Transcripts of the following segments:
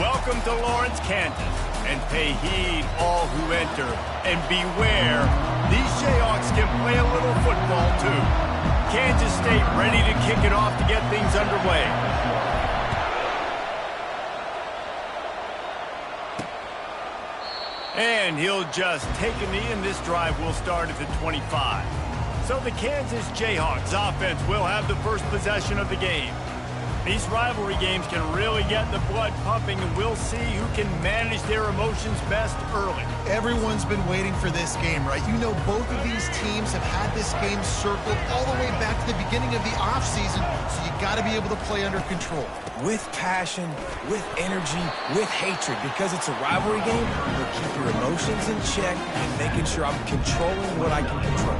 Welcome to Lawrence, Kansas, and pay heed all who enter, and beware, these Jayhawks can play a little football too. Kansas State ready to kick it off to get things underway. And he'll just take a knee, and this drive will start at the 25. So the Kansas Jayhawks offense will have the first possession of the game. These rivalry games can really get the blood pumping, and we'll see who can manage their emotions best early. Everyone's been waiting for this game, right? You know, both of these teams have had this game circled all the way back to the beginning of the offseason, so you got to be able to play under control. With passion, with energy, with hatred, because it's a rivalry game, you'll keep your emotions in check and making sure I'm controlling what I can control.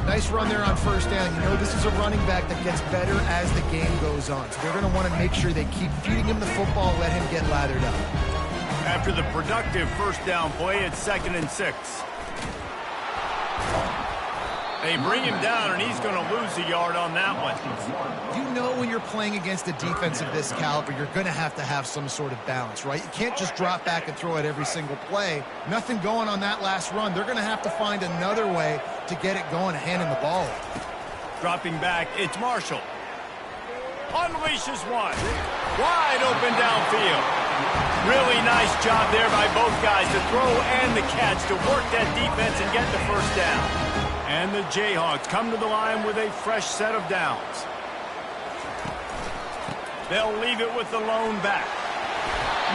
Nice run there on first down. You know, this is a running back that gets better as the game goes on. So they're going to want to make sure they keep feeding him the football, let him get lathered up. After the productive first down play, it's 2nd and 6. They bring him down, and he's going to lose a yard on that one. You know when you're playing against a defense of this caliber, you're going to have some sort of balance, right? You can't just drop back and throw it every single play. Nothing going on that last run. They're going to have to find another way to get it going and hand him the ball. Dropping back, it's Marshall. Unleashes one. Wide open downfield. Really nice job there by both guys, the throw and the catch, to work that defense and get the first down. And the Jayhawks come to the line with a fresh set of downs. They'll leave it with the lone back.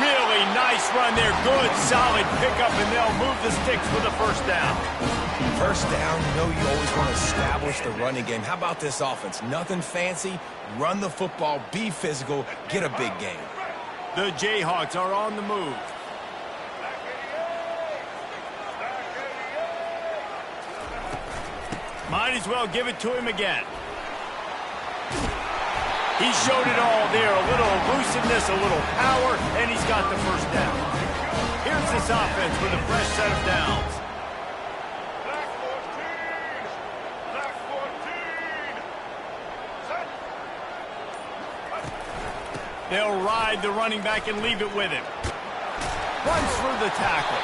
Really nice run there. Good, solid pickup, and they'll move the sticks for the first down. First down, you know you always want to establish the running game. How about this offense? Nothing fancy. Run the football, be physical, get a big gain. The Jayhawks are on the move. Might as well give it to him again. He showed it all there. A little elusiveness, a little power, and he's got the first down. Here's this offense with a fresh set of downs. They'll ride the running back and leave it with him. Runs through the tackle.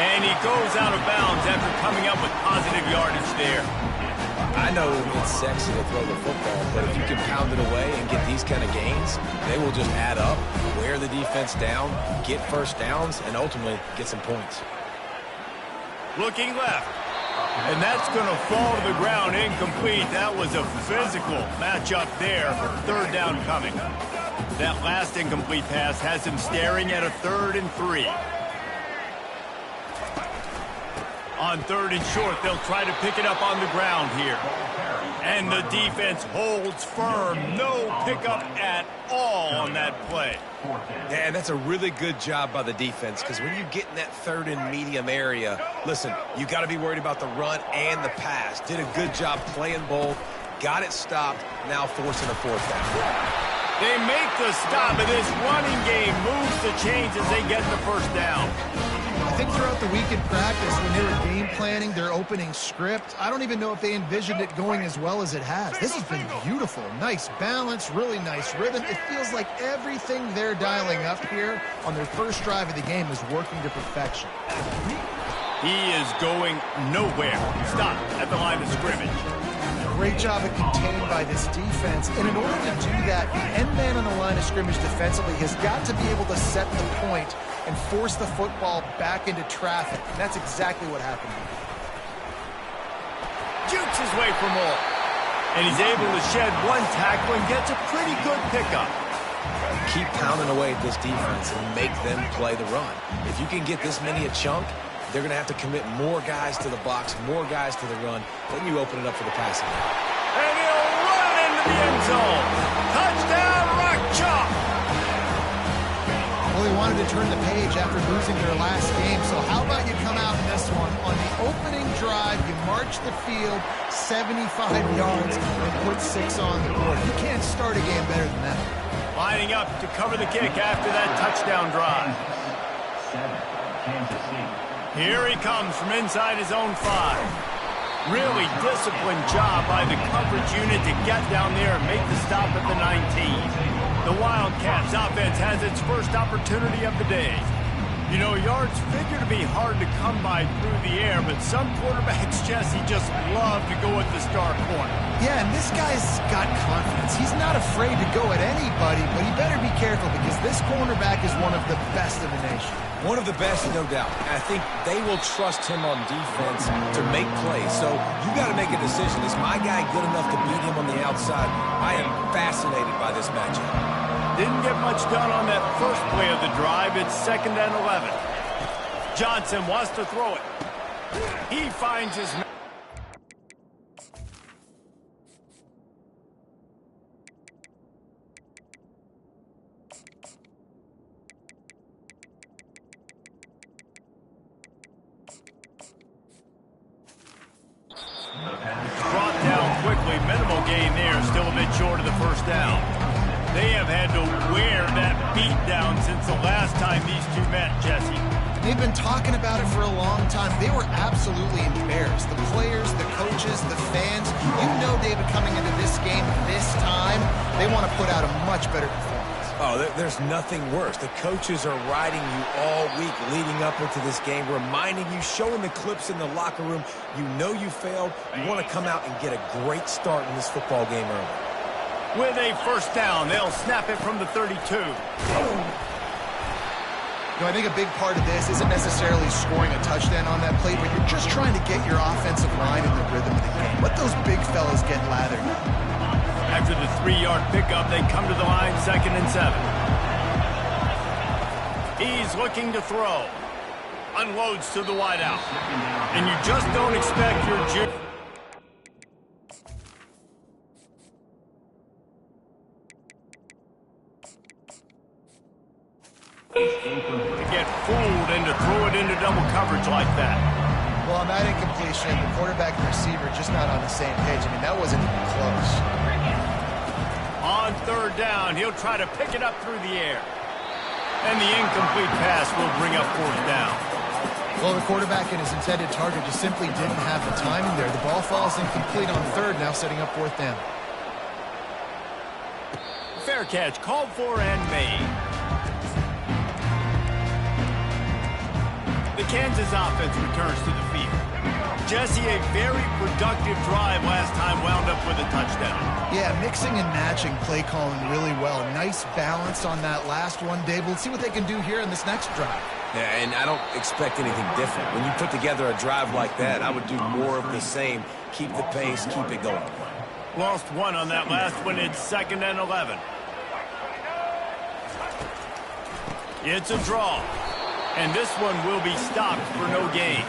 And he goes out of bounds after coming up with positive yardage there. I know it's sexy to throw the football, but if you can pound it away and get these kind of gains, they will just add up, wear the defense down, get first downs, and ultimately get some points. Looking left. And that's going to fall to the ground incomplete. That was a physical matchup there. 3rd down coming. That last incomplete pass has him staring at a 3rd and 3. On 3rd and short, they'll try to pick it up on the ground here. And the defense holds firm. No pickup at all on that play. Yeah, that's a really good job by the defense, because when you get in that 3rd and medium area, listen, you got to be worried about the run and the pass. Did a good job playing both, got it stopped, now forcing a 4th down. They make the stop, and this running game moves the chains as they get the first down. I think throughout the week in practice, when they were game planning their opening script, I don't even know if they envisioned it going as well as it has. This has been beautiful. Nice balance, really nice rhythm. It feels like everything they're dialing up here on their first drive of the game is working to perfection. He is going nowhere. Stop at the line of scrimmage. Great job of contained by this defense. And in order to do that, the end man on the line of scrimmage defensively has got to be able to set the point and force the football back into traffic. And that's exactly what happened. Jukes his way for more. And he's able to shed one tackle and gets a pretty good pickup. Keep pounding away at this defense and make them play the run. If you can get this many a chunk, they're going to have to commit more guys to the box, more guys to the run. Then you open it up for the passing. And he'll run into the end zone. Touchdown, Rock Chalk. Well, they wanted to turn the page after losing their last game, so how about you come out in this one? On the opening drive, you march the field 75 yards and put 6 on the board. You can't start a game better than that. Lining up to cover the kick after that touchdown drive. Here he comes from inside his own 5. Really disciplined job by the coverage unit to get down there and make the stop at the 19. The The Wildcats offense has its first opportunity of the day. You know, yards figure to be hard to come by through the air, but some quarterbacks, Jesse, just love to go at the star corner. Yeah, and this guy's got confidence. He's not afraid to go at anybody, but he better be careful because this cornerback is one of the best in the nation. One of the best, no doubt. And I think they will trust him on defense to make plays. So you got to make a decision. Is my guy good enough to beat him on the outside? I am fascinated by this matchup. Didn't get much done on that first play of the drive. It's 2nd and 11. Johnson wants to throw it. He finds his... Brought down quickly. Minimal gain there. Still a bit short of the first down. They have had to wear that beat down since the last time these two met, Jesse. They've been talking about it for a long time. They were absolutely embarrassed. The players, the coaches, the fans. You know, David, coming into this game this time, they want to put out a much better performance. Oh, there's nothing worse. The coaches are riding you all week leading up into this game, reminding you, showing the clips in the locker room. You know you failed. You want to come out and get a great start in this football game early. With a first down, they'll snap it from the 32. You know, I think a big part of this isn't necessarily scoring a touchdown on that play, but you're just trying to get your offensive line in the rhythm of the game. Let those big fellas get lathered up. After the 3-yard pickup, they come to the line, 2nd and 7. He's looking to throw. Unloads to the wideout. And you just don't expect your... to get fooled and to throw it into double coverage like that. Well, on that incompletion, the quarterback and receiver just not on the same page. I mean, that wasn't even close. On 3rd down, he'll try to pick it up through the air. And the incomplete pass will bring up 4th down. Well, the quarterback and his intended target just simply didn't have the timing there. The ball falls incomplete on 3rd, now setting up 4th down. Fair catch, called for and made. The Kansas offense returns to the field. Jesse, a very productive drive last time, wound up with a touchdown. Yeah, mixing and matching play calling really well. Nice balance on that last one, Dave. We'll see what they can do here in this next drive. Yeah, and I don't expect anything different. When you put together a drive like that, I would do more of the same. Keep the pace, keep it going. Lost one on that last one. It's 2nd and 11. It's a draw. And this one will be stopped for no gain.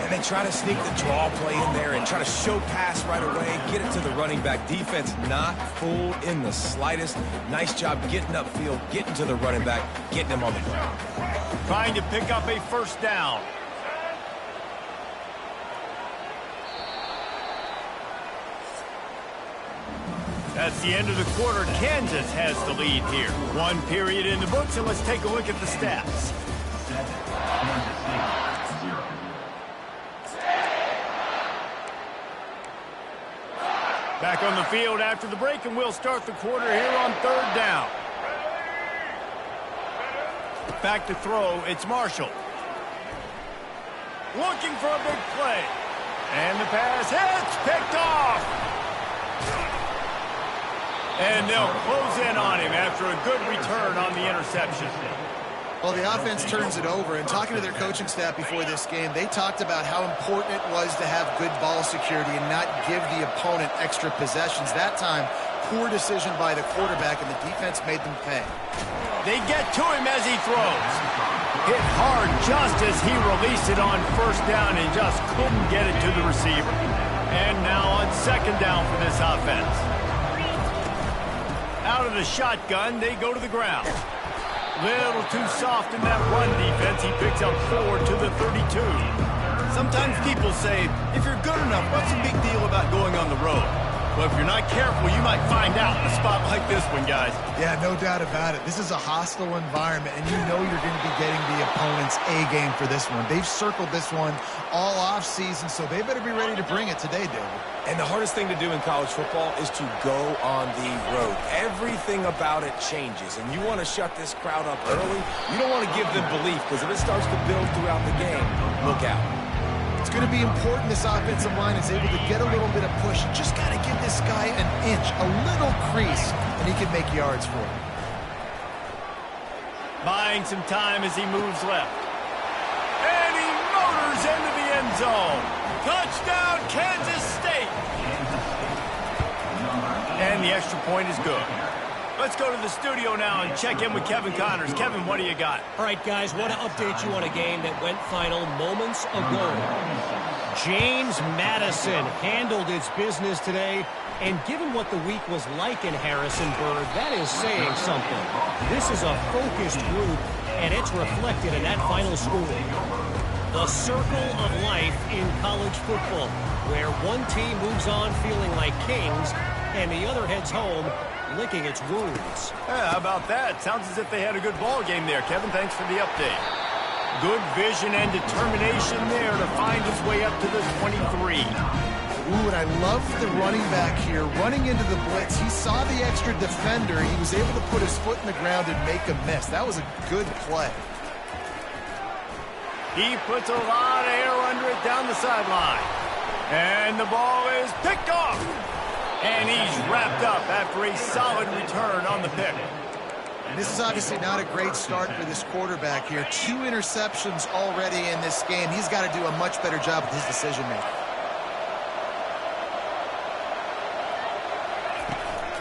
And they try to sneak the draw play in there and try to show pass right away, get it to the running back. Defense not fooled in the slightest. Nice job getting upfield, getting to the running back, getting him on the ground. Trying to pick up a first down. That's the end of the quarter. Kansas has the lead here. 1 period in the books, and let's take a look at the stats. Back on the field after the break, and we'll start the quarter here on 3rd down. Back to throw, it's Marshall. Looking for a big play. And the pass hits, picked off. And they'll close in on him after a good return on the interception. Well, the offense turns it over, and talking to their coaching staff before this game, they talked about how important it was to have good ball security and not give the opponent extra possessions. That time, poor decision by the quarterback, and the defense made them pay. They get to him as he throws. Hit hard just as he released it on 1st down and just couldn't get it to the receiver. And now on 2nd down for this offense. Out of the shotgun, they go to the ground. Little too soft in that run defense. He picks up 4 to the 32. Sometimes people say, if you're good enough, what's the big deal about going on the road? Well, if you're not careful, you might find out in a spot like this one, guys. Yeah, no doubt about it. This is a hostile environment, and you know you're going to be getting the opponent's A-game for this one. They've circled this one all off-season, so they better be ready to bring it today, David. And the hardest thing to do in college football is to go on the road. Everything about it changes, and you want to shut this crowd up early. You don't want to give them belief, because if it starts to build throughout the game, look out. It's going to be important this offensive line is able to get a little bit of push. You just got to give this guy an inch, a little crease, and he can make yards for it. Buying some time as he moves left. And he motors into the end zone. Touchdown, Kansas State. And the extra point is good. Let's go to the studio now and check in with Kevin Connors. Kevin, what do you got? All right, guys, want to update you on a game that went final moments ago. James Madison handled its business today, and given what the week was like in Harrisonburg, that is saying something. This is a focused group, and it's reflected in that final score. The circle of life in college football, where one team moves on feeling like kings, and the other heads home licking its wounds. Yeah, how about that? Sounds as if they had a good ball game there. Kevin, thanks for the update. Good vision and determination there to find his way up to the 23. Ooh, and I love the running back here. Running into the blitz, he saw the extra defender. He was able to put his foot in the ground and make a miss. That was a good play. He puts a lot of air under it down the sideline. And the ball is picked off. And he's wrapped up after a solid return on the pick. And this is obviously not a great start for this quarterback here. 2 interceptions already in this game. He's got to do a much better job with his decision-making.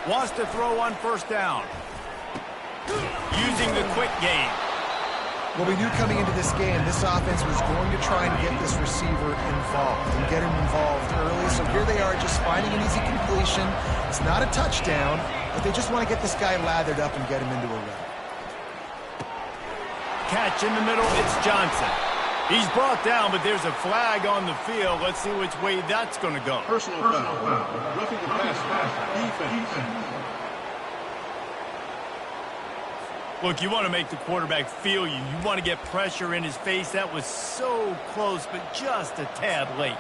Wants to throw on first down. Using the quick game. Well, we knew coming into this game, this offense was going to try and get this receiver involved and get him involved early. So here they are just finding an easy completion. It's not a touchdown, but they just want to get this guy lathered up and get him into a run. Catch in the middle, it's Johnson. He's brought down, but there's a flag on the field. Let's see which way that's going to go. Personal foul. Roughing the pass. Defense. Look, you want to make the quarterback feel you. You want to get pressure in his face. That was so close, but just a tad late.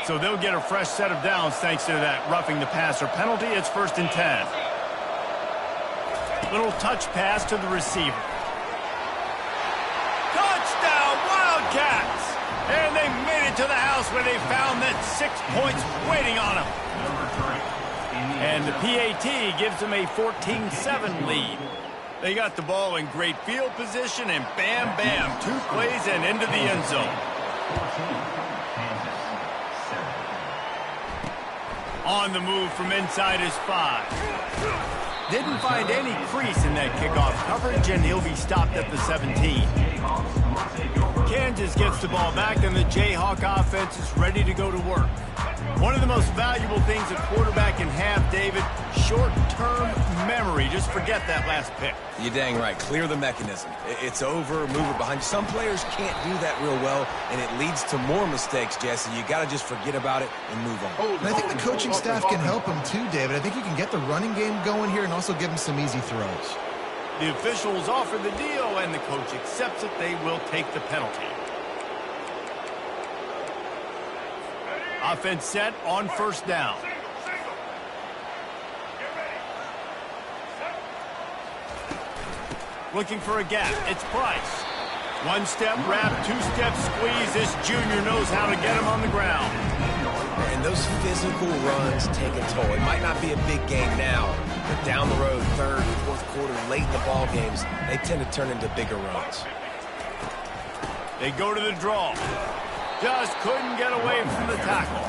So they'll get a fresh set of downs thanks to that roughing the passer penalty. It's 1st and 10. Little touch pass to the receiver. Touchdown, Wildcats! And they made it to the house where they found that 6 points waiting on them. And the PAT gives them a 14-7 lead. They got the ball in great field position, and bam, bam, 2 plays and into the end zone. On the move from inside his 5. Didn't find any crease in that kickoff coverage, and he'll be stopped at the 17. Kansas gets the ball back, and the Jayhawk offense is ready to go to work. One of the most valuable things a quarterback can have, David, short-term memory. Just forget that last pick. You're dang right. Clear the mechanism. It's over, move it behind you. Some players can't do that real well, and it leads to more mistakes, Jesse. You got to just forget about it and move on. And I think the coaching staff can help him too, David. I think you can get the running game going here and also give him some easy throws. The officials offer the deal, and the coach accepts it. They will take the penalty. Offense set on first down. Looking for a gap. It's Price. 1-step wrap, 2-step squeeze. This junior knows how to get him on the ground. And those physical runs take a toll. It might not be a big game now, but down the road, 3rd, 4th quarter, late in the ball games, they tend to turn into bigger runs. They go to the draw. Just couldn't get away from the tackle.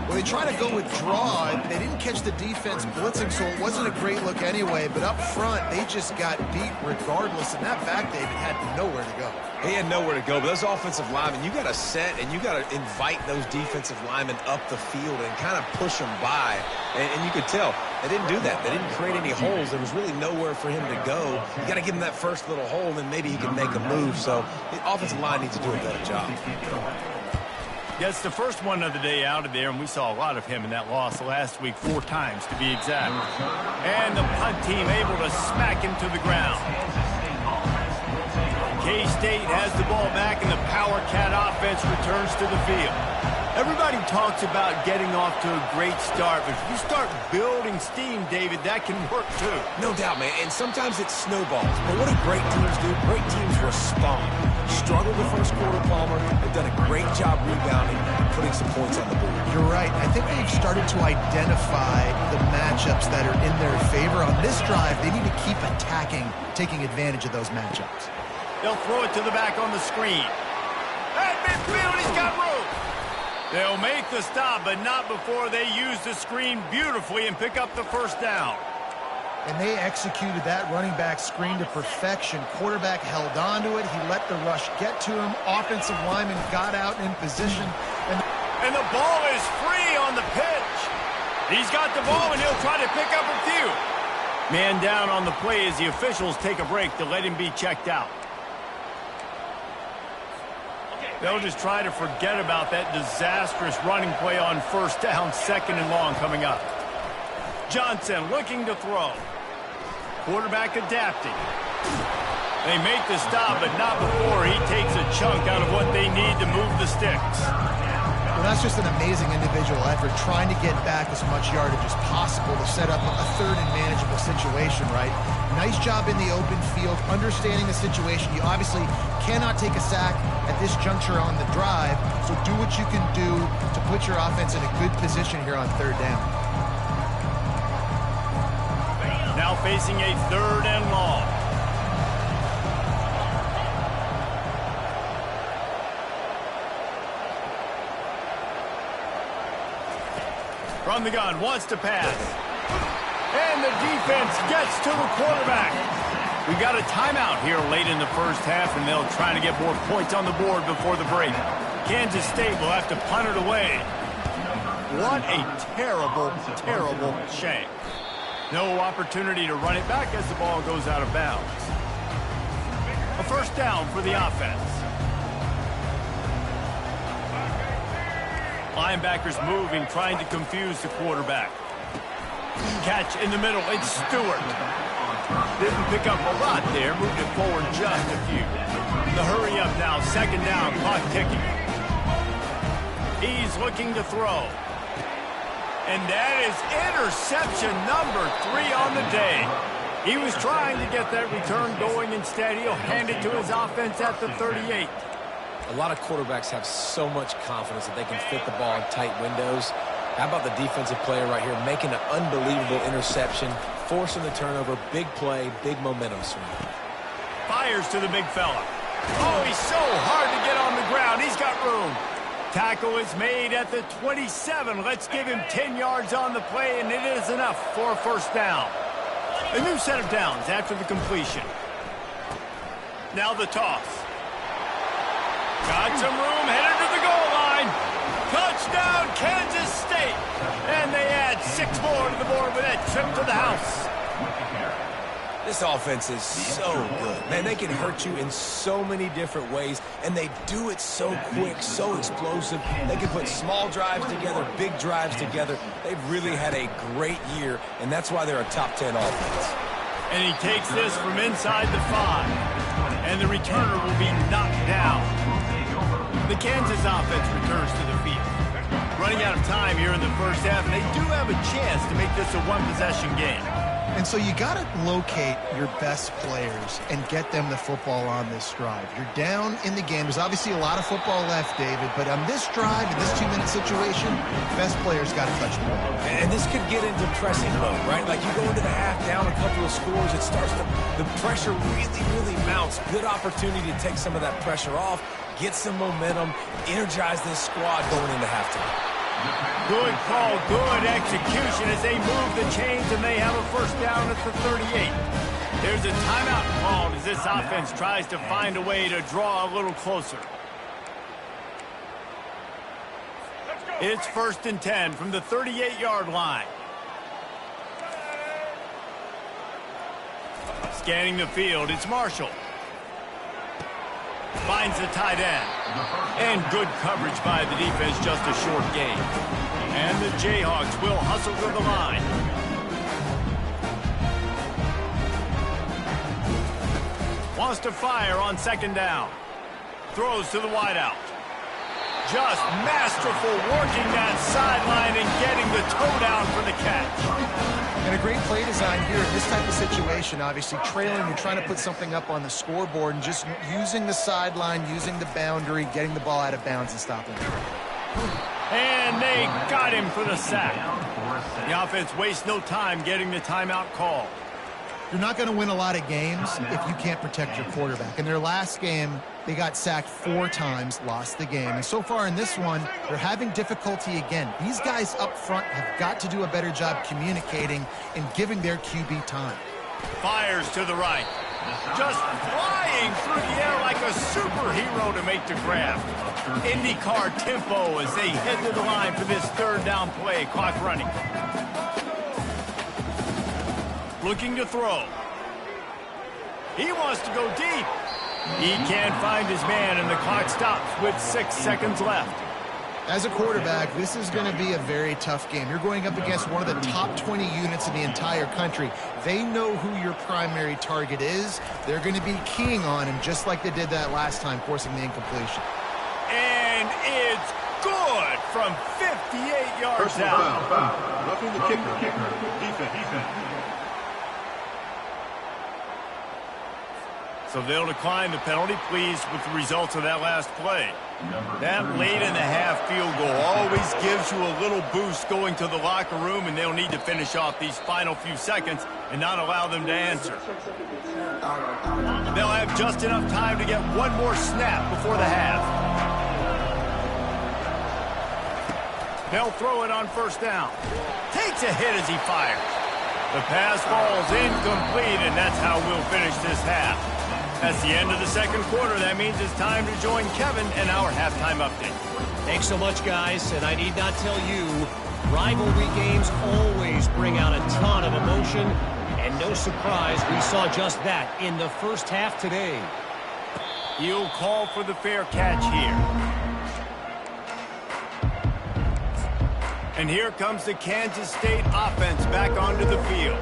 Well, they try to go with draw. They didn't catch the defense blitzing, so it wasn't a great look anyway. But up front, they just got beat regardless. And that back, David, had nowhere to go. He had nowhere to go. But those offensive linemen, you got to set and you got to invite those defensive linemen up the field and kind of push them by. And you could tell they didn't do that. They didn't create any holes. There was really nowhere for him to go. You got to give him that first little hole, and then maybe he can make a move. So the offensive line needs to do a better job. Gets the first one of the day out of there, and we saw a lot of him in that loss last week, 4 times to be exact. And the punt team able to smack him to the ground. K-State has the ball back, and the Power Cat offense returns to the field. Everybody talks about getting off to a great start, but if you start building steam, David, that can work too. No doubt, man, and sometimes it snowballs. But what do great teams do? Great teams respond. Struggled the first quarter, Palmer. They've done a great job rebounding and putting some points on the board. You're right. I think they've started to identify the matchups that are in their favor. On this drive, they need to keep attacking, taking advantage of those matchups. They'll throw it to the back on the screen. At midfield, he's got room. They'll make the stop, but not before they use the screen beautifully and pick up the first down. And they executed that running back screen to perfection. Quarterback held on to it. He let the rush get to him. Offensive lineman got out in position. And the ball is free on the pitch. He's got the ball, and he'll try to pick up a few. Man down on the play as the officials take a break to let him be checked out. They'll just try to forget about that disastrous running play on first down, 2nd and long coming up. Johnson looking to throw. Quarterback adapting. They make the stop, but not before he takes a chunk out of what they need to move the sticks. Well, that's just an amazing individual effort, trying to get back as much yardage as possible to set up a 3rd and manageable situation, right? Nice job in the open field, understanding the situation. You obviously cannot take a sack at this juncture on the drive, so do what you can do to put your offense in a good position here on 3rd down. Now facing a 3rd and long. From the gun, wants to pass. And the defense gets to the quarterback. We've got a timeout here late in the first half, and they'll try to get more points on the board before the break. Kansas State will have to punt it away. What a terrible, terrible shame. No opportunity to run it back as the ball goes out of bounds. A first down for the offense. Linebackers moving, trying to confuse the quarterback. Catch in the middle, it's Stewart. Didn't pick up a lot there, moved it forward just a few. The hurry up now, 2nd down, clock ticking. He's looking to throw. And that is interception number 3 on the day. He was trying to get that return going. Instead, he'll hand it to his offense at the 38. A lot of quarterbacks have so much confidence that they can fit the ball in tight windows. How about the defensive player right here making an unbelievable interception, forcing the turnover, big play, big momentum swing. Fires to the big fella. Oh, he's so hard to get on the ground. He's got room. Tackle is made at the 27. Let's give him 10 yards on the play, and it is enough for a first down. A new set of downs after the completion. Now the toss. Got some room, headed to the goal line. Touchdown, Kansas State. And they add 6 more to the board with that trip to the house. This offense is so good. Man, they can hurt you in so many different ways, and they do it so quick, so explosive. They can put small drives together, big drives together. They've really had a great year, and that's why they're a top 10 offense. And he takes this from inside the 5. And the returner will be knocked down. The Kansas offense returns to the field. Running out of time here in the first half, and they do have a chance to make this a one-possession game. And so you got to locate your best players and get them the football on this drive. You're down in the game. There's obviously a lot of football left, David, but on this drive, in this 2-minute situation, best players got to touch the ball. And this could get into pressing mode, right? Like you go into the half down a couple of scores, it starts to, the pressure really mounts. Good opportunity to take some of that pressure off, get some momentum, energize this squad going into halftime. Good call, good execution as they move the chains, and they have a first down at the 38. There's a timeout called as this offense tries to find a way to draw a little closer. It's 1st and 10 from the 38-yard line. Scanning the field, it's Marshall. Finds the tight end. And good coverage by the defense, just a short gain. And the Jayhawks will hustle to the line. Wants to fire on second down. Throws to the wideout. Just masterful working that sideline and getting the toe down for the catch. And a great play design here in this type of situation. Obviously trailing, you're trying to put something up on the scoreboard and just using the sideline, using the boundary, getting the ball out of bounds and stopping it. And they got him for the sack. The offense wastes no time getting the timeout call. You're not going to win a lot of games if you can't protect your quarterback. In their last game, they got sacked 4 times, lost the game. And so far in this one, they're having difficulty again. These guys up front have got to do a better job communicating and giving their QB time. Fires to the right. Just flying through the air like a superhero to make the grab. IndyCar tempo as they head to the line for this third down play. Clock running. Looking to throw. He wants to go deep. He can't find his man, and the clock stops with 6 seconds left. As a quarterback, this is going to be a very tough game. You're going up against one of the top 20 units in the entire country. They know who your primary target is. They're going to be keying on him just like they did that last time, forcing the incompletion. And it's good from 58 yards Personal out. foul. Roughing the kicker. Defense. So they'll decline the penalty, pleased with the results of that last play. That late in the half field goal always gives you a little boost going to the locker room, and they'll need to finish off these final few seconds and not allow them to answer. They'll have just enough time to get one more snap before the half. They'll throw it on first down. Takes a hit as he fires. The pass falls incomplete, and that's how we'll finish this half. That's the end of the second quarter. That means it's time to join Kevin and our halftime update. Thanks so much, guys. And I need not tell you, rivalry games always bring out a ton of emotion. And no surprise, we saw just that in the first half today. He'll call for the fair catch here. And here comes the Kansas State offense back onto the field.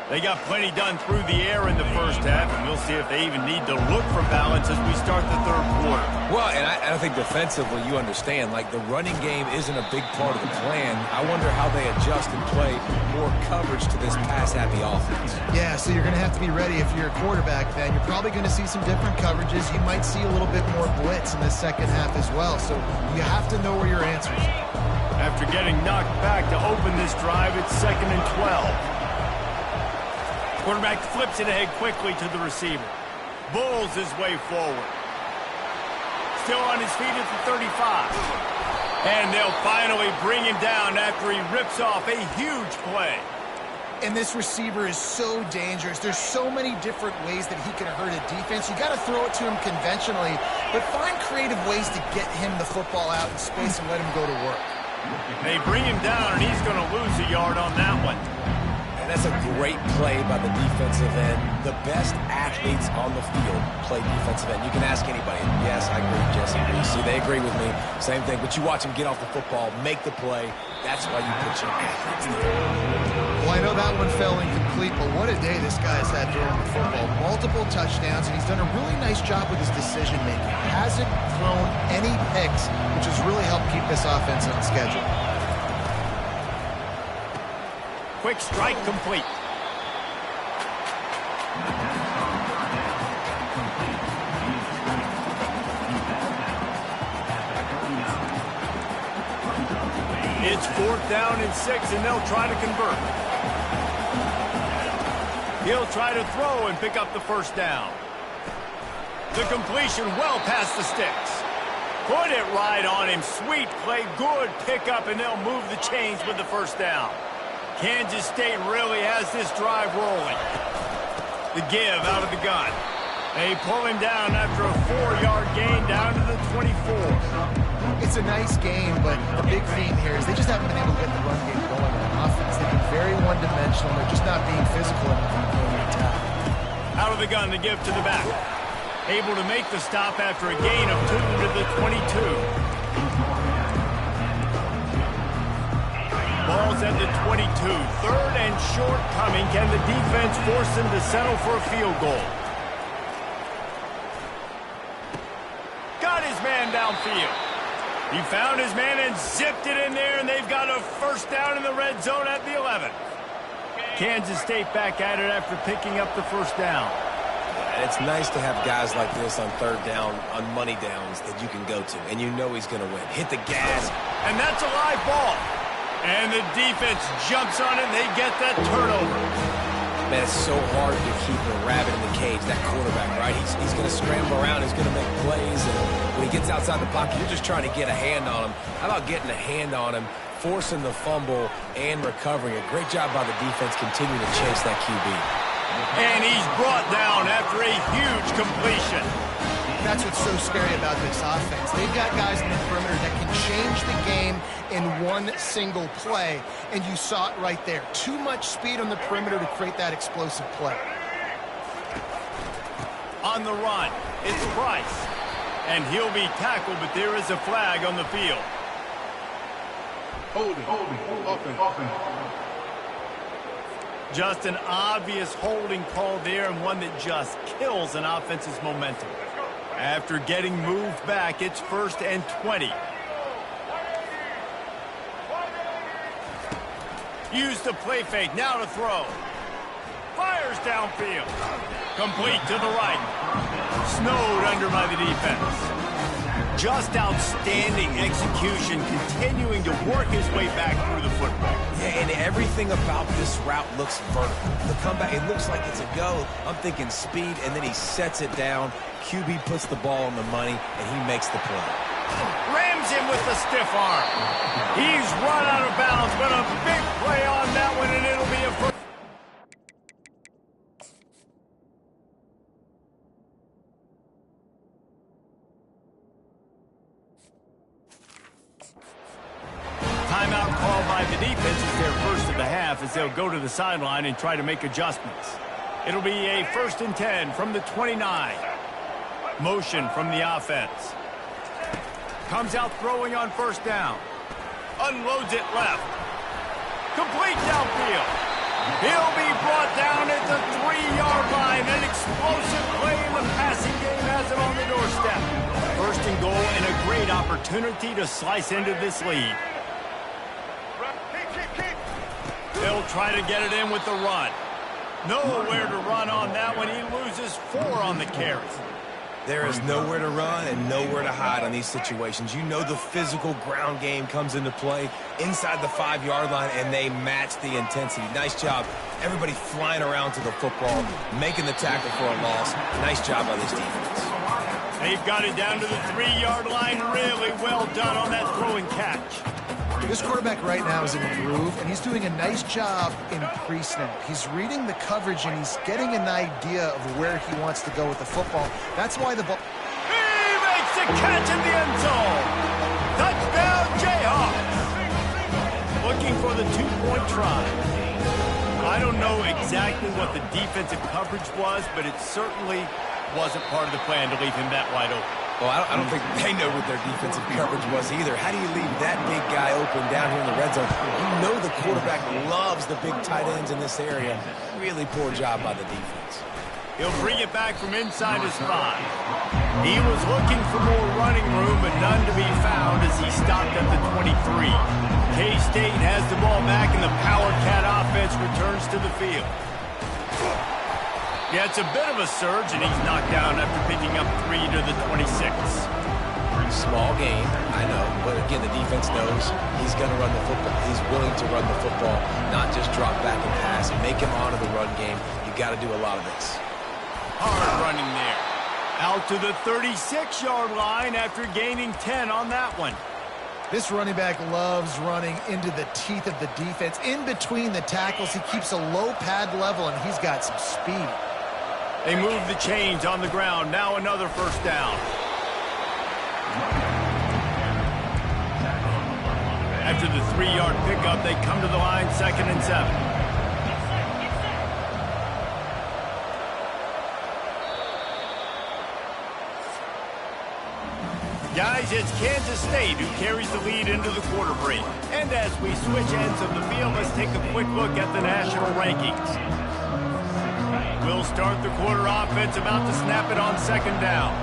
They got plenty done through the air in the first half, and we'll see if they even need to look for balance as we start the third quarter. Well, and I think defensively, you understand, like the running game isn't a big part of the plan. I wonder how they adjust and play more coverage to this pass-happy offense. Yeah, so you're going to have to be ready if you're a quarterback then. You're probably going to see some different coverages. You might see a little bit more blitz in the second half as well, so you have to know where your answers are. After getting knocked back to open this drive, it's 2nd and 12. Quarterback flips it ahead quickly to the receiver. Bulls his way forward. Still on his feet at the 35. And they'll finally bring him down after he rips off a huge play. And this receiver is so dangerous. There's so many different ways that he can hurt a defense. You got to throw it to him conventionally, but find creative ways to get him the football out in space and let him go to work. They bring him down, and he's going to lose a yard on that one. And that's a great play by the defensive end. The best athletes on the field play defensive end. You can ask anybody. Yes, I agree, Jesse. See, they agree with me. Same thing. But you watch them get off the football, make the play. That's why you put your athletes there. Well, I know that one fell incomplete, but what a day this guy's had throwing the football. Multiple touchdowns, and he's done a really nice job with his decision-making. Hasn't thrown any picks, which has really helped keep this offense on schedule. Quick strike complete. It's 4th down and 6, and they'll try to convert. He'll try to throw and pick up the first down. The completion well past the sticks. Put it right on him. Sweet play, good pickup, and they'll move the chains with the first down. Kansas State really has this drive rolling. The give out of the gun. They pull him down after a 4-yard gain down to the 24. It's a nice game, but the big theme here is they just haven't been able to get the run game going on offense. They've been very one-dimensional. They're just not being physical enough in the attack. Out of the gun, the give to the back. Able to make the stop after a gain of 2 to the 22. Ball's at the 22. Third and short coming. Can the defense force them to settle for a field goal? Got his man downfield. He found his man and zipped it in there, and they've got a first down in the red zone at the 11. Kansas State back at it after picking up the first down. And it's nice to have guys like this on third down, on money downs that you can go to, and you know he's going to win. Hit the gas. And that's a live ball. And the defense jumps on it, and they get that turnover. Man, it's so hard to keep a rabbit in the cage, that quarterback, right? He's going to scramble around, he's going to make plays, and when he gets outside the pocket, you're just trying to get a hand on him. How about getting a hand on him, forcing the fumble, and recovering? A great job by the defense continuing to chase that QB. And he's brought down after a huge completion. That's what's so scary about this offense. They've got guys in the perimeter that can change the game in one single play, and you saw it right there. Too much speed on the perimeter to create that explosive play. On the run, it's Price. And he'll be tackled, but there is a flag on the field. Holding, offense. Just an obvious holding call there, and one that just kills an offense's momentum. After getting moved back, it's 1st and 20. Use the play fake, now to throw. Fires downfield. Complete to the right. Snowed under by the defense. Just outstanding execution, continuing to work his way back through the football. Yeah, and everything about this route looks vertical. The comeback, it looks like it's a go. I'm thinking speed, and then he sets it down. QB puts the ball on the money, and he makes the play. Rams him with the stiff arm. He's run out of bounds, but a big play on that one, and it'll be a first. Timeout called by the defense is their first of the half as they'll go to the sideline and try to make adjustments. It'll be a 1st and 10 from the 29. Motion from the offense. Comes out throwing on first down. Unloads it left. Complete downfield. He'll be brought down at the 3-yard line. An explosive play in the passing game has it on the doorstep. 1st and goal and a great opportunity to slice into this lead. They'll try to get it in with the run. Nowhere to run on that one. He loses 4 on the carry. There is nowhere to run and nowhere to hide on these situations. You know the physical ground game comes into play inside the 5-yard line, and they match the intensity. Nice job. Everybody flying around to the football, making the tackle for a loss. Nice job by this defense. They've got it down to the 3-yard line. Really well done on that throwing catch. This quarterback right now is in a groove, and he's doing a nice job in pre-snap. He's reading the coverage, and he's getting an idea of where he wants to go with the football. That's why the ball... He makes the catch in the end zone. Touchdown, Jayhawks. Looking for the 2-point try. I don't know exactly what the defensive coverage was, but it certainly wasn't part of the plan to leave him that wide open. Well, I don't think they know what their defensive coverage was either. How do you leave that big guy open down here in the red zone? You know the quarterback loves the big tight ends in this area. Really poor job by the defense. He'll bring it back from inside his 5. He was looking for more running room, but none to be found as he stopped at the 23. K-State has the ball back, and the Power Cat offense returns to the field. Yeah, it's a bit of a surge, and he's knocked down after picking up 3 to the 26. Small game, I know, but again, the defense knows he's going to run the football. He's willing to run the football, not just drop back and pass and make him honor the run game. You got to do a lot of this. Hard running there. Out to the 36-yard line after gaining 10 on that one. This running back loves running into the teeth of the defense. In between the tackles, he keeps a low pad level, and he's got some speed. They move the chains on the ground. Now another first down. After the 3-yard pickup, they come to the line, 2nd and 7. Guys, it's Kansas State who carries the lead into the quarter break. And as we switch ends of the field, let's take a quick look at the national rankings. We'll start the quarter offense, about to snap it on second down.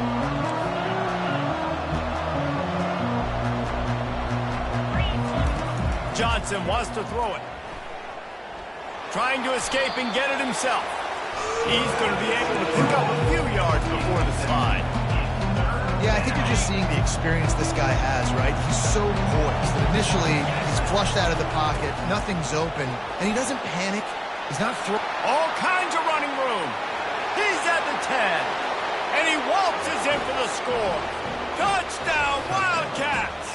Johnson wants to throw it. Trying to escape and get it himself. He's going to be able to pick up a few yards before the slide. Yeah, I think you're just seeing the experience this guy has, right? He's so poised that initially he's flushed out of the pocket, nothing's open, and he doesn't panic. He's not throwing. All kinds of running room. He's at the 10, and he waltzes in for the score. Touchdown, Wildcats!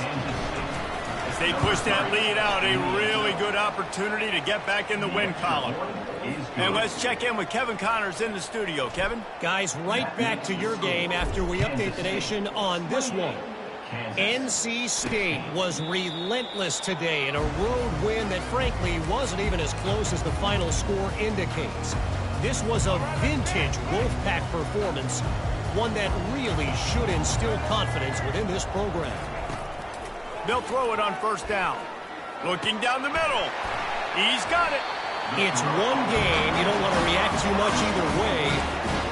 As they push that lead out, a really good opportunity to get back in the win column. And let's check in with Kevin Connors in the studio. Kevin? Guys, right back to your game after we update the nation on this one. NC State was relentless today in a road win that frankly wasn't even as close as the final score indicates. This was a vintage Wolfpack performance, one that really should instill confidence within this program. They'll throw it on first down. Looking down the middle. He's got it. It's one game. You don't want to react too much either way.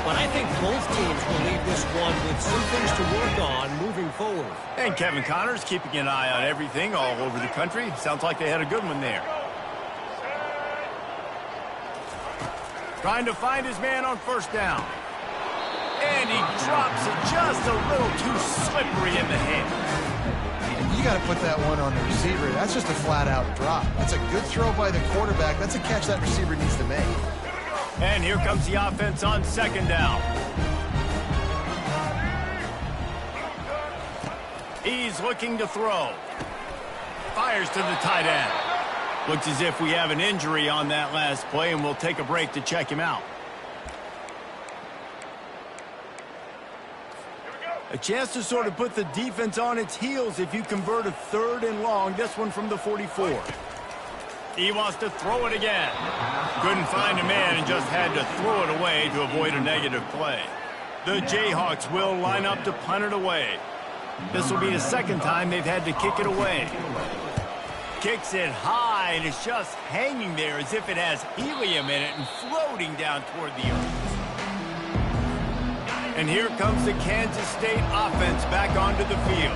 But I think both teams will leave this one with some things to work on moving forward. And Kevin Connors keeping an eye on everything all over the country. Sounds like they had a good one there. Trying to find his man on first down. And he drops it just a little too slippery in the hand. You got to put that one on the receiver. That's just a flat-out drop. That's a good throw by the quarterback. That's a catch that receiver needs to make. And here comes the offense on second down. He's looking to throw. Fires to the tight end. Looks as if we have an injury on that last play, and we'll take a break to check him out. A chance to sort of put the defense on its heels if you convert a third and long. This one from the 44. He wants to throw it again. Couldn't find a man and just had to throw it away to avoid a negative play. The Jayhawks will line up to punt it away. This will be the second time they've had to kick it away. Kicks it high, and it's just hanging there as if it has helium in it and floating down toward the earth. And here comes the Kansas State offense back onto the field.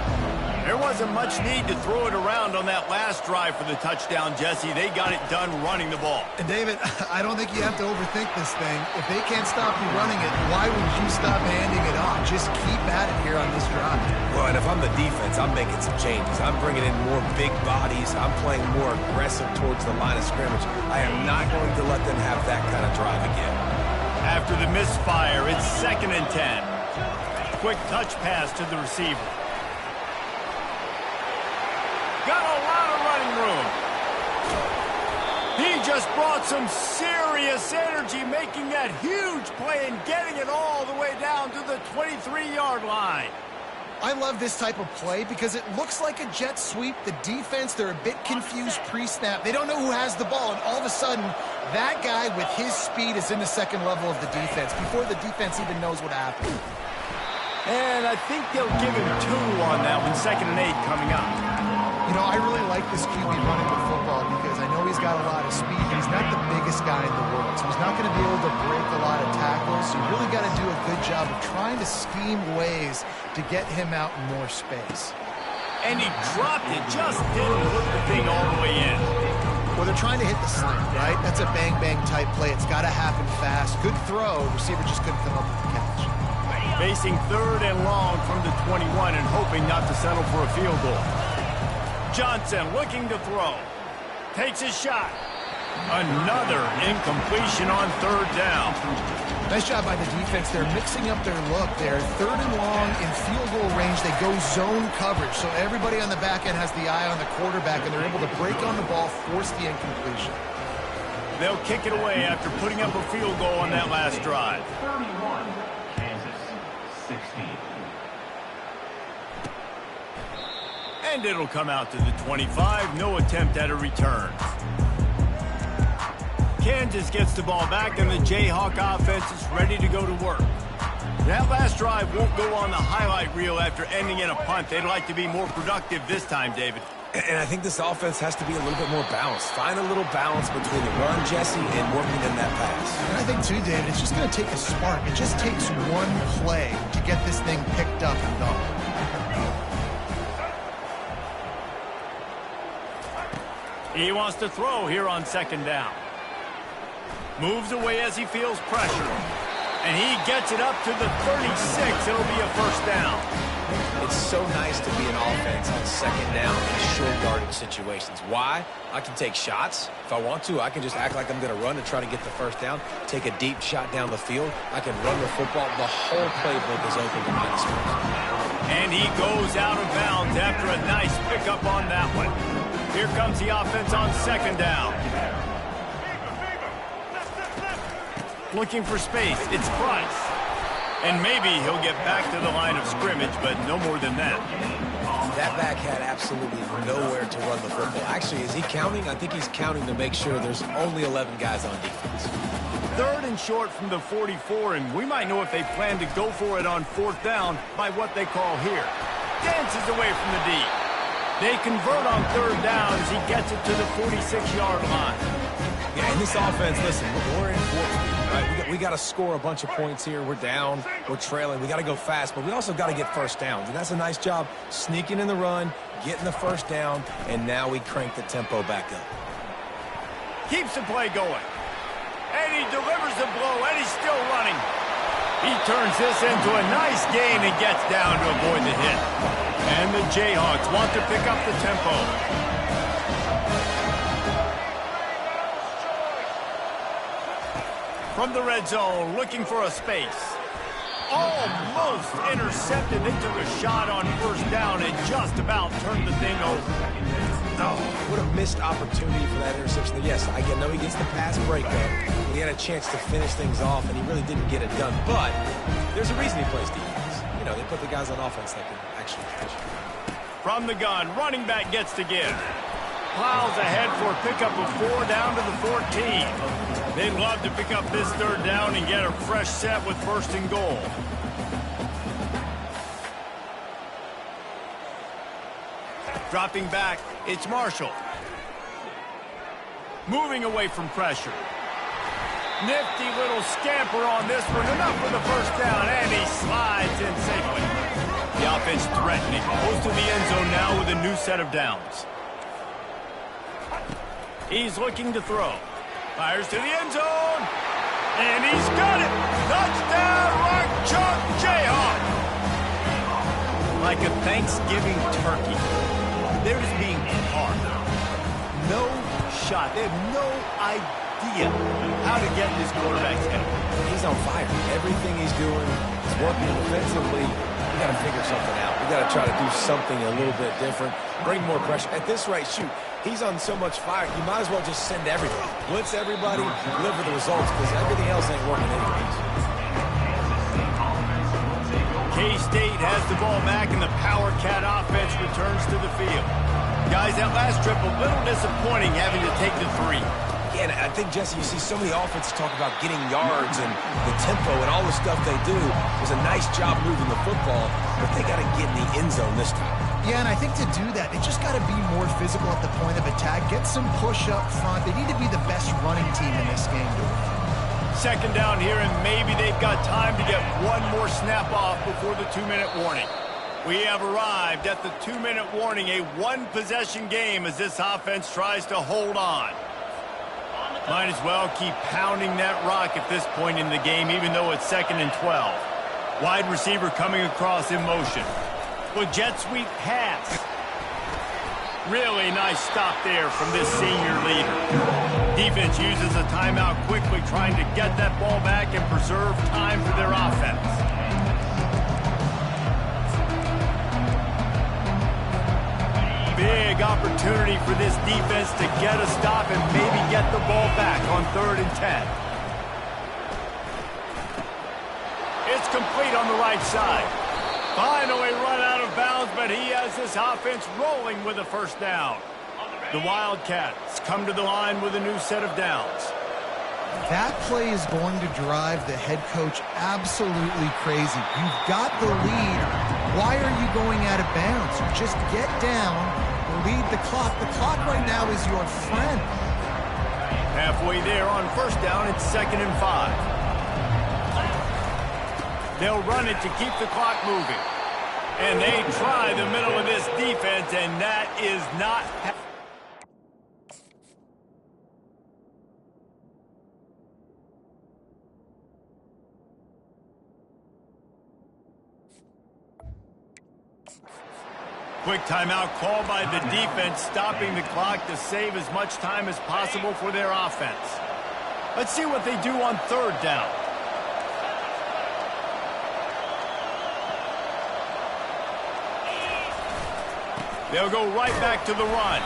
There wasn't much need to throw it around on that last drive for the touchdown, Jesse. They got it done running the ball. And, David, I don't think you have to overthink this thing. If they can't stop you running it, why would you stop handing it off? Just keep at it here on this drive. Well, and if I'm the defense, I'm making some changes. I'm bringing in more big bodies. I'm playing more aggressive towards the line of scrimmage. I am not going to let them have that kind of drive again. After the misfire, it's 2nd and 10. Quick touch pass to the receiver. Got a lot of running room. He just brought some serious energy, making that huge play and getting it all the way down to the 23-yard line. I love this type of play because it looks like a jet sweep. The defense, they're a bit confused pre-snap. They don't know who has the ball, and all of a sudden, that guy with his speed is in the second level of the defense before the defense even knows what happened. And I think they'll give him 2 on that one, 2nd and 8 coming up. You know, I really like this QB running the football because I know he's got a lot of speed, but he's not the biggest guy in the world. So he's not going to be able to break a lot of tackles. So you really got to do a good job of trying to scheme ways to get him out in more space. And he dropped it, just didn't hook the thing all the way in. Well, they're trying to hit the slant, right? That's a bang-bang type play. It's got to happen fast. Good throw. Receiver just couldn't come up with the catch. Facing 3rd and long from the 21 and hoping not to settle for a field goal. Johnson looking to throw. Takes his shot. Another incompletion on 3rd down. Nice job by the defense. They're mixing up their look there. 3rd and long in field goal range. They go zone coverage. So everybody on the back end has the eye on the quarterback, and they're able to break on the ball, force the incompletion. They'll kick it away after putting up a field goal on that last drive. 31, Kansas 16. And it'll come out to the 25. No attempt at a return. Kansas gets the ball back, and the Jayhawk offense is ready to go to work. That last drive won't go on the highlight reel after ending in a punt. They'd like to be more productive this time, David. And I think this offense has to be a little bit more balanced. Find a little balance between the run, Jesse, and working in that pass. And I think, too, David, it's just going to take a spark. It just takes one play to get this thing picked up and going. He wants to throw here on second down. Moves away as he feels pressure. And he gets it up to the 36. It'll be a first down. It's so nice to be an offense on second down in short yardage situations. Why? I can take shots. If I want to, I can just act like I'm going to run and try to get the first down, take a deep shot down the field. I can run the football. The whole playbook is open to my disposal. And he goes out of bounds after a nice pickup on that one. Here comes the offense on second down. Looking for space. It's Price. And maybe he'll get back to the line of scrimmage, but no more than that. That back had absolutely nowhere to run the football. Actually, is he counting? I think he's counting to make sure there's only 11 guys on defense. Third and short from the 44, and we might know if they plan to go for it on fourth down by what they call here. Dances away from the D. They convert on third down as he gets it to the 46-yard line. Yeah, in this offense, listen, we're in fourth speed, right? We got to score a bunch of points here. We're down. We're trailing. We got to go fast, but we also got to get first downs. And that's a nice job sneaking in the run, getting the first down, and now we crank the tempo back up. Keeps the play going. And he delivers the blow, and he's still running. He turns this into a nice gain and gets down to avoid the hit. And the Jayhawks want to pick up the tempo. From the red zone, looking for a space. Almost intercepted. They took a shot on first down and just about turned the thing over. Oh, what a missed opportunity for that interception. Yes, I know he gets the pass breakup. He had a chance to finish things off, and he really didn't get it done. But there's a reason he plays defense. You know, they put the guys on offense that can actually finish. From the gun, running back gets to give. Plows ahead for a pickup of 4 down to the 14. They'd love to pick up this third down and get a fresh set with first and goal. Dropping back, it's Marshall. Moving away from pressure. Nifty little scamper on this one. Enough for the first down, and he slides in safely. The offense threatening. Goes to the end zone now with a new set of downs. He's looking to throw. Fires to the end zone. And he's got it. Touchdown, Rock Chalk Jayhawk. Like a Thanksgiving turkey. They're just being hard. No shot. They have no idea how to get this quarterback's head. He's on fire. Everything he's doing is working defensively. We got to figure something out. We got to try to do something a little bit different. Bring more pressure. At this rate, shoot. He's on so much fire, you might as well just send everybody. Blitz everybody, deliver the results, because everything else ain't working anyways. K-State has the ball back, and the Power Cat offense returns to the field. Guys, that last trip, a little disappointing having to take the 3. Yeah, and I think, Jesse, you see so many offenses talk about getting yards and the tempo and all the stuff they do. It was a nice job moving the football, but they got to get in the end zone this time. Yeah, and I think to do that, they just got to be more physical at the point of attack. Get some push up front. They need to be the best running team in this game to win. Second down here, and maybe they've got time to get one more snap off before the 2-minute warning. We have arrived at the 2-minute warning, a one-possession game as this offense tries to hold on. Might as well keep pounding that rock at this point in the game, even though it's 2nd and 12. Wide receiver coming across in motion. With jet sweep pass. Really nice stop there from this senior leader. Defense uses a timeout quickly, trying to get that ball back and preserve time for their offense. Big opportunity for this defense to get a stop and maybe get the ball back on 3rd and 10. It's complete on the right side. Finally run out of bounds, but he has this offense rolling with a first down. The Wildcats come to the line with a new set of downs. That play is going to drive the head coach absolutely crazy. You've got the lead. Why are you going out of bounds? Just get down, lead the clock. The clock right now is your friend. Halfway there on first down, it's 2nd and 5. They'll run it to keep the clock moving. And they try the middle of this defense, and that is not... Quick timeout called by the defense, stopping the clock to save as much time as possible for their offense. Let's see what they do on 3rd down. They'll go right back to the run.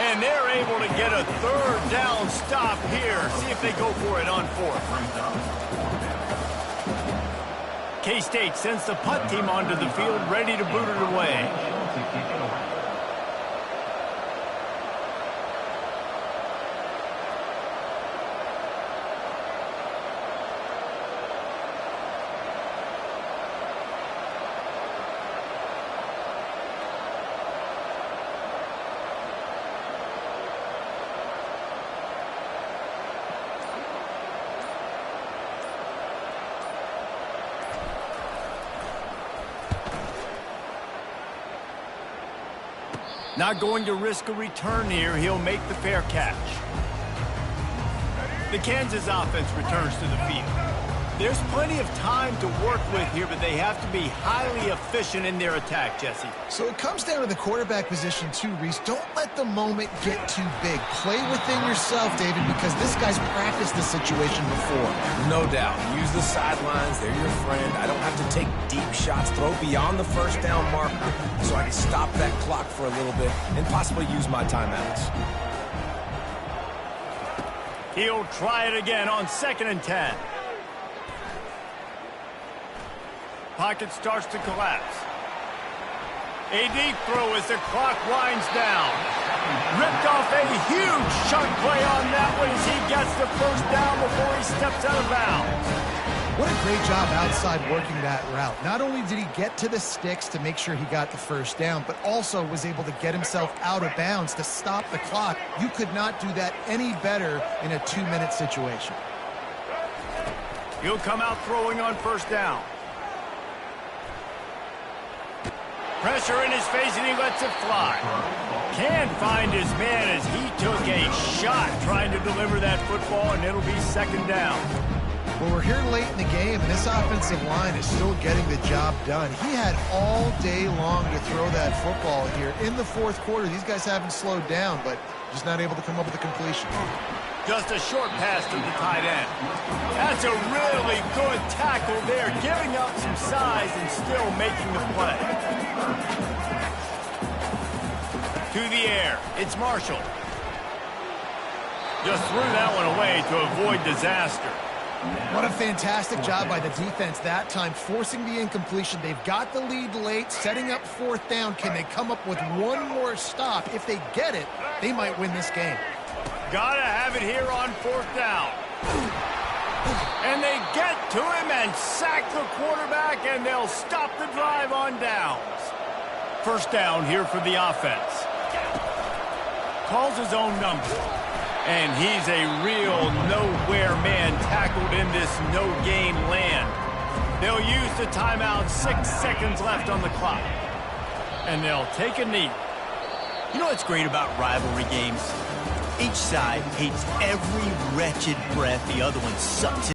And they're able to get a 3rd down stop here. See if they go for it on 4th. K-State sends the punt team onto the field, ready to boot it away. Not going to risk a return here. He'll make the fair catch. The Kansas offense returns to the field. There's plenty of time to work with here, but they have to be highly efficient in their attack, Jesse. So it comes down to the quarterback position too, Reese. Don't let the moment get too big. Play within yourself, David, because this guy's practiced this situation before. No doubt. Use the sidelines. They're your friend. I don't have to take deep shots, throw beyond the first down marker, so I can stop that clock for a little bit and possibly use my timeouts. He'll try it again on 2nd and 10. Pocket starts to collapse. A deep throw as the clock winds down. Ripped off a huge chunk play on that one as he gets the 1st down before he steps out of bounds. What a great job outside working that route. Not only did he get to the sticks to make sure he got the 1st down, but also was able to get himself out of bounds to stop the clock. You could not do that any better in a 2-minute situation. He'll come out throwing on 1st down. Pressure in his face, and he lets it fly. Can't find his man as he took a shot trying to deliver that football, and it'll be 2nd down. Well, we're here late in the game, and this offensive line is still getting the job done. He had all day long to throw that football here. In the 4th quarter, these guys haven't slowed down, but just not able to come up with a completion. Just a short pass to the tight end. That's a really good tackle there, giving up some size and still making the play. To the air, it's Marshall. Just threw that one away to avoid disaster. What a fantastic job by the defense that time, forcing the incompletion. They've got the lead late, setting up 4th down. Can they come up with one more stop? If they get it, they might win this game. Gotta have it here on 4th down. And they get to him and sack the quarterback, and they'll stop the drive on downs. 1st down here for the offense. Calls his own number. And he's a real nowhere man tackled in this no-game land. They'll use the timeout, 6 seconds left on the clock. And they'll take a knee. You know what's great about rivalry games? Each side hates every wretched breath the other one sucks in.